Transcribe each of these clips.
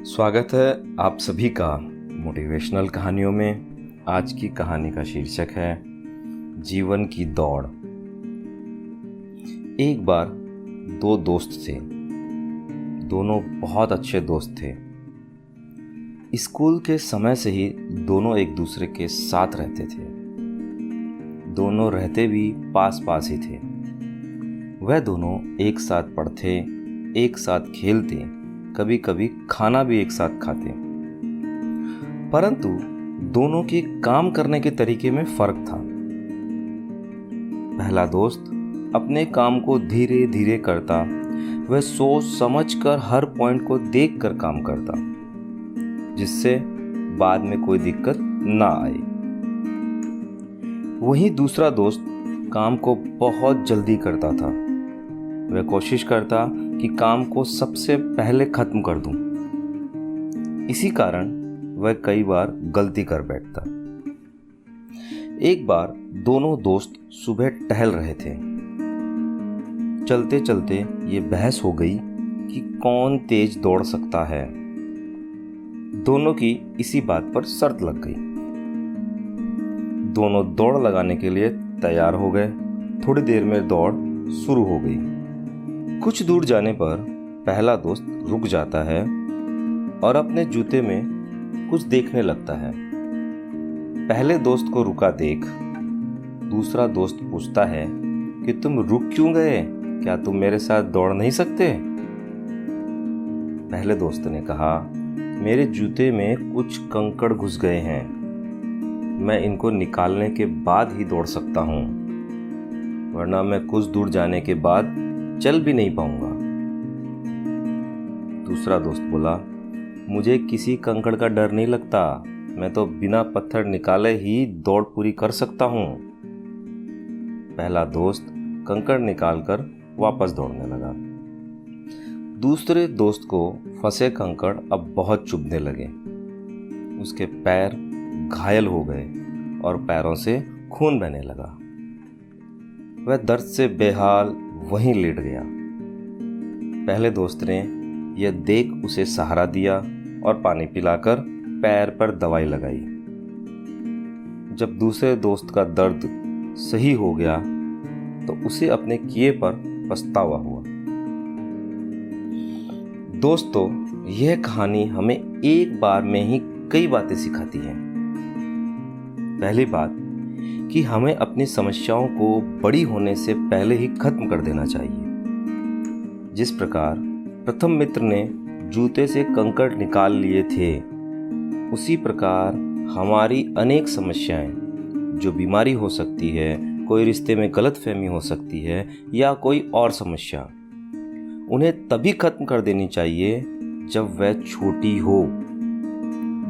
स्वागत है आप सभी का मोटिवेशनल कहानियों में। आज की कहानी का शीर्षक है जीवन की दौड़। एक बार दो दोस्त थे। दोनों बहुत अच्छे दोस्त थे। स्कूल के समय से ही दोनों एक दूसरे के साथ रहते थे। दोनों रहते भी पास पास ही थे। वह दोनों एक साथ पढ़ते, एक साथ खेलते, कभी कभी खाना भी एक साथ खाते। परंतु दोनों के काम करने के तरीके में फर्क था। पहला दोस्त अपने काम को धीरे धीरे करता। वह सोच समझ कर हर पॉइंट को देख कर काम करता, जिससे बाद में कोई दिक्कत ना आए। वहीं दूसरा दोस्त काम को बहुत जल्दी करता था। वह कोशिश करता कि काम को सबसे पहले खत्म कर दूं। इसी कारण वह कई बार गलती कर बैठता। एक बार दोनों दोस्त सुबह टहल रहे थे। चलते चलते ये बहस हो गई कि कौन तेज दौड़ सकता है। दोनों की इसी बात पर शर्त लग गई। दोनों दौड़ लगाने के लिए तैयार हो गए। थोड़ी देर में दौड़ शुरू हो गई। कुछ दूर जाने पर पहला दोस्त रुक जाता है और अपने जूते में कुछ देखने लगता है। पहले दोस्त को रुका देख दूसरा दोस्त पूछता है कि तुम रुक क्यों गए? क्या तुम मेरे साथ दौड़ नहीं सकते? पहले दोस्त ने कहा, मेरे जूते में कुछ कंकड़ घुस गए हैं। मैं इनको निकालने के बाद ही दौड़ सकता हूँ, वरना मैं कुछ दूर जाने के बाद चल भी नहीं पाऊंगा। दूसरा दोस्त बोला, मुझे किसी कंकड़ का डर नहीं लगता। मैं तो बिना पत्थर निकाले ही दौड़ पूरी कर सकता हूं। पहला दोस्त कंकड़ निकालकर वापस दौड़ने लगा। दूसरे दोस्त को फंसे कंकड़ अब बहुत चुभने लगे। उसके पैर घायल हो गए और पैरों से खून बहने लगा। वह दर्द से बेहाल वहीं लेट गया। पहले दोस्त ने यह देख उसे सहारा दिया और पानी पिलाकर पैर पर दवाई लगाई। जब दूसरे दोस्त का दर्द सही हो गया तो उसे अपने किए पर पछतावा हुआ। दोस्तों, यह कहानी हमें एक बार में ही कई बातें सिखाती है। पहली बात कि हमें अपनी समस्याओं को बड़ी होने से पहले ही खत्म कर देना चाहिए। जिस प्रकार प्रथम मित्र ने जूते से कंकड़ निकाल लिए थे, उसी प्रकार हमारी अनेक समस्याएं, जो बीमारी हो सकती है, कोई रिश्ते में गलतफहमी हो सकती है या कोई और समस्या, उन्हें तभी खत्म कर देनी चाहिए जब वह छोटी हो।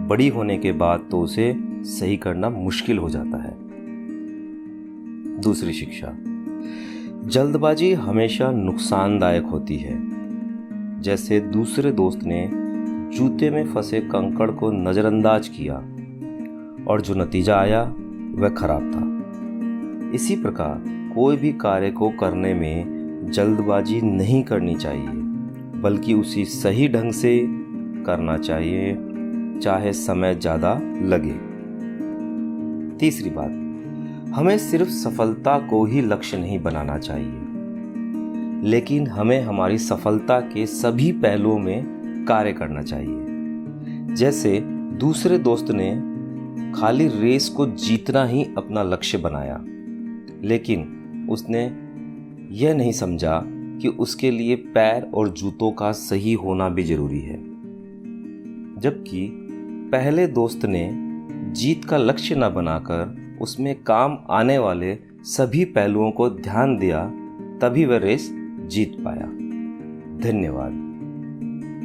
बड़ी होने के बाद तो उसे सही करना मुश्किल हो जाता है। दूसरी शिक्षा, जल्दबाजी हमेशा नुकसानदायक होती है। जैसे दूसरे दोस्त ने जूते में फंसे कंकड़ को नजरअंदाज किया और जो नतीजा आया वह खराब था। इसी प्रकार कोई भी कार्य को करने में जल्दबाजी नहीं करनी चाहिए, बल्कि उसी सही ढंग से करना चाहिए, चाहे समय ज़्यादा लगे। तीसरी बात, हमें सिर्फ सफलता को ही लक्ष्य नहीं बनाना चाहिए, लेकिन हमें हमारी सफलता के सभी पहलुओं में कार्य करना चाहिए। जैसे दूसरे दोस्त ने खाली रेस को जीतना ही अपना लक्ष्य बनाया, लेकिन उसने यह नहीं समझा कि उसके लिए पैर और जूतों का सही होना भी जरूरी है। जबकि पहले दोस्त ने जीत का लक्ष्य न बनाकर उसमें काम आने वाले सभी पहलुओं को ध्यान दिया, तभी वह रेस जीत पाया। धन्यवाद।